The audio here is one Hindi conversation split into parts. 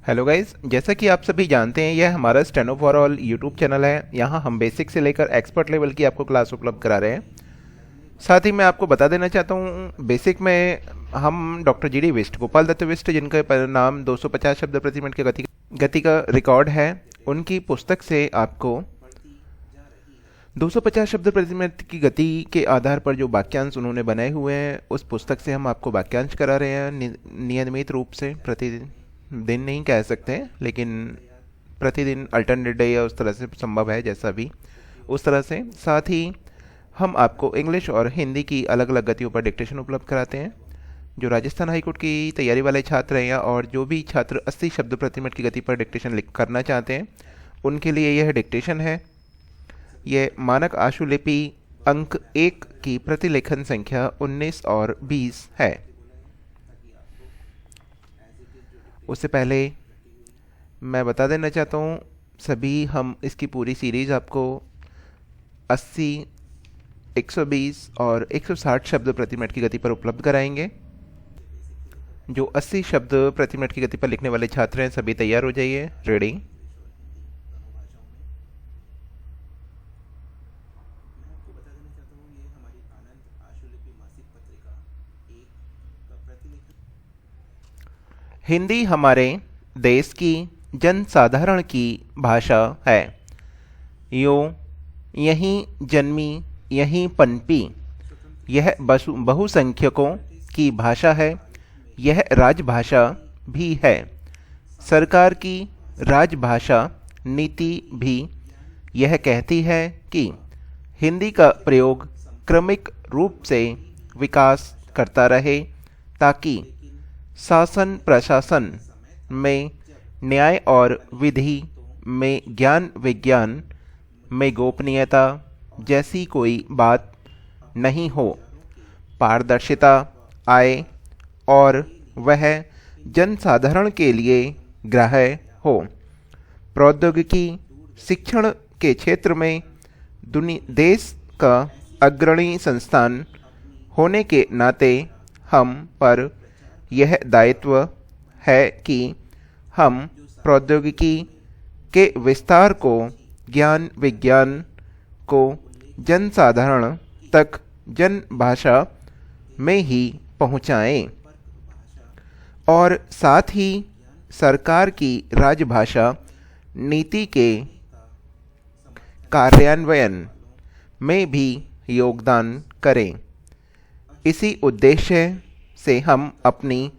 हेलो गाइस, जैसा कि आप सभी जानते हैं यह हमारा steno for all YouTube channel है। यहाँ हम बेसिक से लेकर एक्सपर्ट लेवल की आपको क्लास उपलब्ध करा रहे हैं। साथ ही मैं आपको बता देना चाहता हूँ, बेसिक में हम doctor G D Bisht, Gopal Dutt Bisht, जिनका परिणाम 250 शब्द प्रति मिनट के गति का रिकॉर्ड है, उनकी पुस्तक से आपको 250 शब्द प्रति मिनट की गति के आधार पर जो वाक्यांश उन्होंने बनाए हुए हैं, उस पुस्तक से हम आपको वाक्यांश करा रहे हैं नियमित रूप से। प्रतिदिन दिन नहीं कह सकते, लेकिन प्रतिदिन अल्टरनेट डे या उस तरह से संभव है, जैसा भी उस तरह से। साथ ही हम आपको इंग्लिश और हिंदी की अलग अलग गतियों पर डिक्टेशन उपलब्ध कराते हैं। जो राजस्थान हाईकोर्ट की तैयारी वाले छात्र हैं और जो भी छात्र 80 शब्द प्रति मिनट की गति पर डिक्टेशन करना चाहते हैं, उनके लिए यह डिक्टेशन है। यह मानक आशुलिपि अंक 1 की प्रतिलेखन संख्या 19 और 20 है। उससे पहले मैं बता देना चाहता हूँ, सभी हम इसकी पूरी सीरीज़ आपको 80, 120 और 160 शब्द प्रति मिनट की गति पर उपलब्ध कराएंगे। जो 80 शब्द प्रति मिनट की गति पर लिखने वाले छात्र हैं, सभी तैयार हो जाइए। रेडी। हिंदी हमारे देश की जनसाधारण की भाषा है। यो यहीं जन्मी, यहीं पनपी। यह बहुसंख्यकों की भाषा है। यह राजभाषा भी है। सरकार की राजभाषा नीति भी यह कहती है कि हिंदी का प्रयोग क्रमिक रूप से विकास करता रहे, ताकि शासन प्रशासन में, न्याय और विधि में, ज्ञान विज्ञान में गोपनीयता जैसी कोई बात नहीं हो, पारदर्शिता आए और वह जनसाधारण के लिए ग्राह्य हो। प्रौद्योगिकी शिक्षण के क्षेत्र में देश का अग्रणी संस्थान होने के नाते हम पर यह दायित्व है कि हम प्रौद्योगिकी के विस्तार को, ज्ञान विज्ञान को जनसाधारण तक जनभाषा में ही पहुँचाएं और साथ ही सरकार की राजभाषा नीति के कार्यान्वयन में भी योगदान करें। इसी उद्देश्य से हम अपनी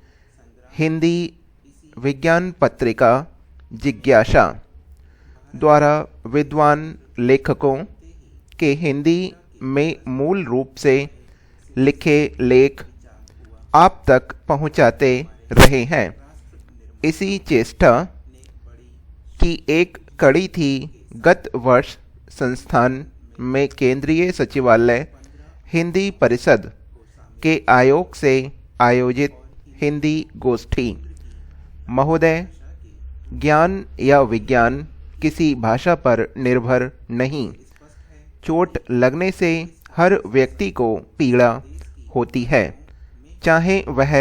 हिंदी विज्ञान पत्रिका जिज्ञासा द्वारा विद्वान लेखकों के हिंदी में मूल रूप से लिखे लेख आप तक पहुंचाते रहे हैं। इसी चेष्टा की एक कड़ी थी गत वर्ष संस्थान में केंद्रीय सचिवालय हिंदी परिषद के आयोग से आयोजित हिंदी गोष्ठी। महोदय, ज्ञान या विज्ञान किसी भाषा पर निर्भर नहीं। चोट लगने से हर व्यक्ति को पीड़ा होती है, चाहे वह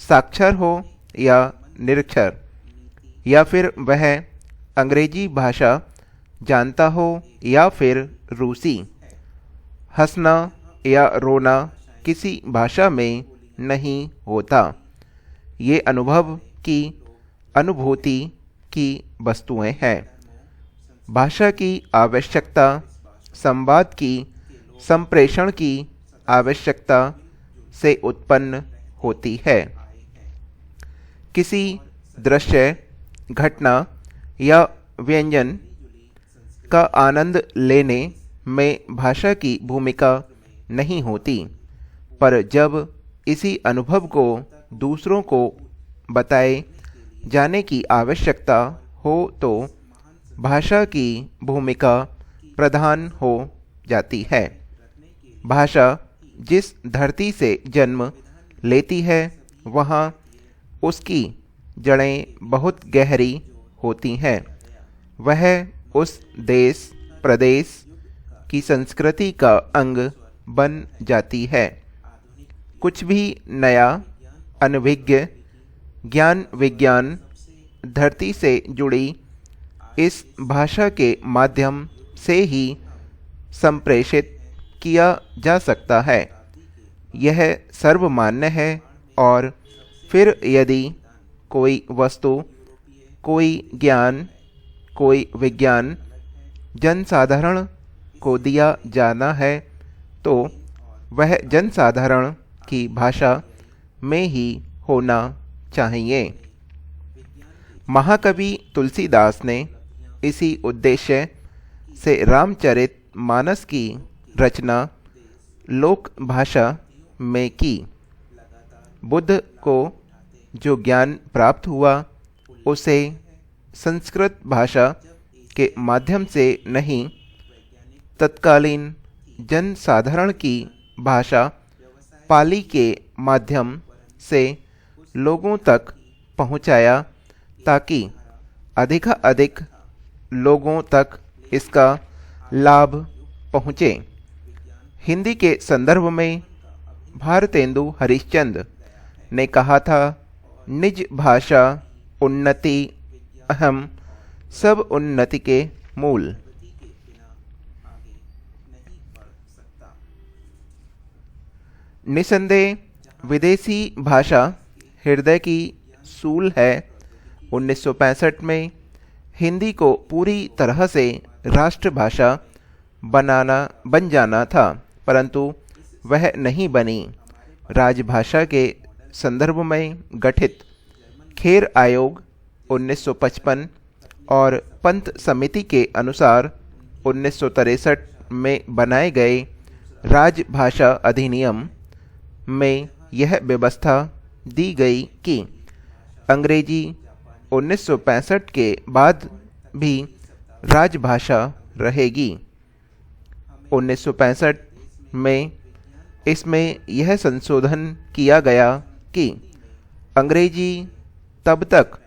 साक्षर हो या निरक्षर, या फिर वह अंग्रेजी भाषा जानता हो या फिर रूसी। हंसना या रोना किसी भाषा में नहीं होता। ये अनुभव की अनुभूति की वस्तुएं हैं। भाषा की आवश्यकता संवाद की संप्रेषण की आवश्यकता से उत्पन्न होती है। किसी दृश्य, घटना या व्यंजन का आनंद लेने में भाषा की भूमिका नहीं होती, पर जब इसी अनुभव को दूसरों को बताए जाने की आवश्यकता हो तो भाषा की भूमिका प्रधान हो जाती है। भाषा जिस धरती से जन्म लेती है, वहाँ उसकी जड़ें बहुत गहरी होती हैं। वह उस देश प्रदेश की संस्कृति का अंग बन जाती है। कुछ भी नया, अनभिज्ञ ज्ञान विज्ञान धरती से जुड़ी इस भाषा के माध्यम से ही संप्रेषित किया जा सकता है। यह सर्वमान्य है और फिर यदि कोई वस्तु, कोई ज्ञान, कोई विज्ञान जनसाधारण को दिया जाना है तो वह जनसाधारण की भाषा में ही होना चाहिए। महाकवि तुलसीदास ने इसी उद्देश्य से रामचरितमानस की रचना लोक भाषा में की। बुद्ध को जो ज्ञान प्राप्त हुआ उसे संस्कृत भाषा के माध्यम से नहीं, तत्कालीन जनसाधारण की भाषा पाली के माध्यम से लोगों तक पहुंचाया ताकि अधिकाधिक लोगों तक इसका लाभ पहुँचे। हिंदी के संदर्भ में भारतेंदु हरिश्चंद्र ने कहा था, निज भाषा उन्नति अहम, सब उन्नति के मूल। निसंदेह विदेशी भाषा हृदय की सूल है। 1965 में हिंदी को पूरी तरह से राष्ट्रभाषा बन जाना था, परंतु वह नहीं बनी। राजभाषा के संदर्भ में गठित खेर आयोग 1955 और पंत समिति के अनुसार 1963 में बनाए गए राजभाषा अधिनियम में यह व्यवस्था दी गई कि अंग्रेजी 1965 के बाद भी राजभाषा रहेगी। 1965 में इसमें यह संशोधन किया गया कि अंग्रेजी तब तक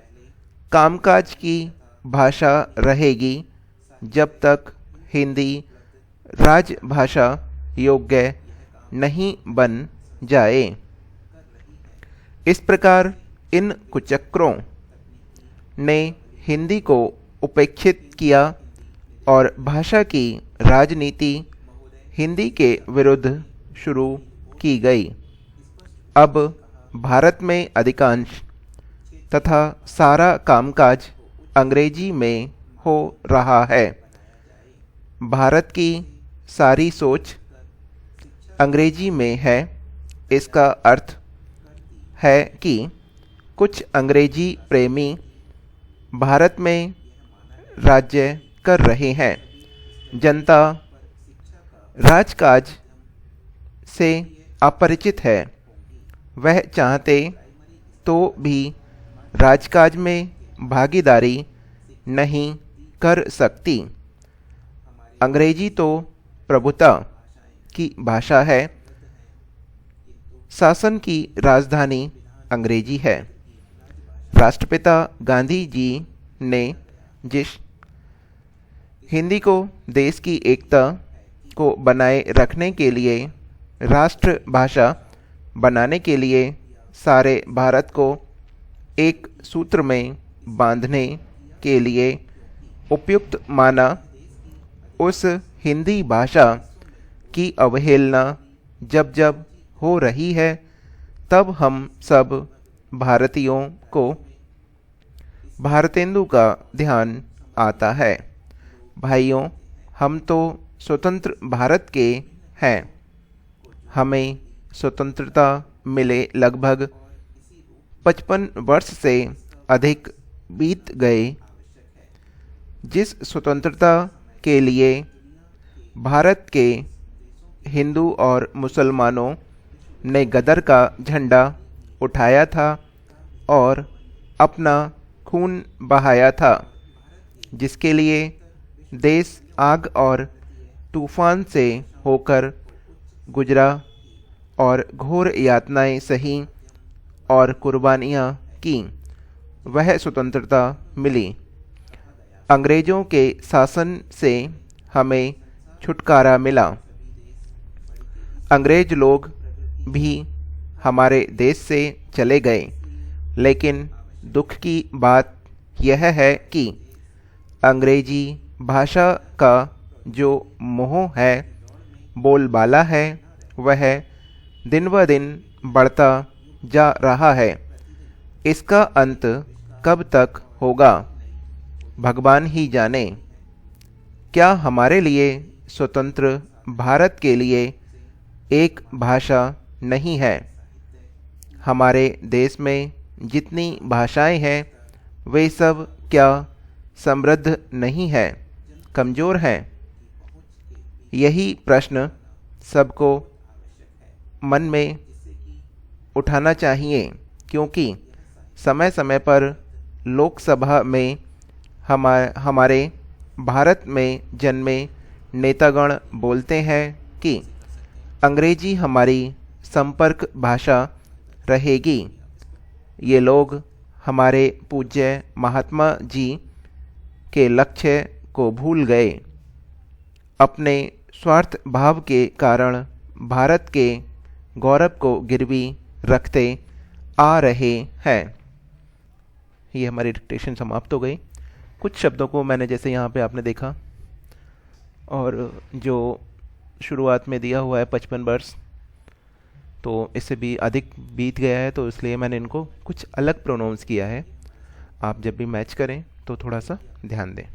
कामकाज की भाषा रहेगी जब तक हिंदी राजभाषा योग्य नहीं बन जाए। इस प्रकार इन कुचक्रों ने हिंदी को उपेक्षित किया और भाषा की राजनीति हिंदी के विरुद्ध शुरू की गई। अब भारत में अधिकांश तथा सारा कामकाज अंग्रेजी में हो रहा है। भारत की सारी सोच अंग्रेजी में है। इसका अर्थ है कि कुछ अंग्रेजी प्रेमी भारत में राज्य कर रहे हैं। जनता राजकाज से अपरिचित है। वह चाहते तो भी राजकाज में भागीदारी नहीं कर सकती। अंग्रेजी तो प्रभुता की भाषा है। शासन की राजधानी अंग्रेजी है। राष्ट्रपिता गांधी जी ने जिस हिंदी को देश की एकता को बनाए रखने के लिए राष्ट्रभाषा बनाने के लिए सारे भारत को एक सूत्र में बांधने के लिए उपयुक्त माना, उस हिंदी भाषा की अवहेलना जब जब हो रही है तब हम सब भारतीयों को भारतेंदु का ध्यान आता है। भाइयों, हम तो स्वतंत्र भारत के हैं। हमें स्वतंत्रता मिले लगभग 55 वर्ष से अधिक बीत गए। जिस स्वतंत्रता के लिए भारत के हिंदू और मुसलमानों ने गदर का झंडा उठाया था और अपना खून बहाया था, जिसके लिए देश आग और तूफान से होकर गुजरा और घोर यातनाएं सही और कुर्बानियां की, वह स्वतंत्रता मिली। अंग्रेज़ों के शासन से हमें छुटकारा मिला। अंग्रेज लोग भी हमारे देश से चले गए, लेकिन दुख की बात यह है कि अंग्रेजी भाषा का जो मोह है, बोलबाला है, वह दिन ब दिन बढ़ता जा रहा है। इसका अंत कब तक होगा, भगवान ही जाने। क्या हमारे लिए स्वतंत्र भारत के लिए एक भाषा नहीं है? हमारे देश में जितनी भाषाएं हैं वे सब क्या समृद्ध नहीं है, कमज़ोर हैं? यही प्रश्न सबको मन में उठाना चाहिए, क्योंकि समय समय पर लोकसभा में हमारे भारत में जन्मे नेतागण बोलते हैं कि अंग्रेजी हमारी संपर्क भाषा रहेगी। ये लोग हमारे पूज्य महात्मा जी के लक्ष्य को भूल गए। अपने स्वार्थ भाव के कारण भारत के गौरव को गिरवी रखते आ रहे हैं। ये हमारी डिक्टेशन समाप्त हो गई। कुछ शब्दों को मैंने जैसे यहाँ पे आपने देखा, और जो शुरुआत में दिया हुआ है 55 वर्ष, तो इससे भी अधिक बीत गया है, तो इसलिए मैंने इनको कुछ अलग प्रोनाउंस किया है। आप जब भी मैच करें तो थोड़ा सा ध्यान दें।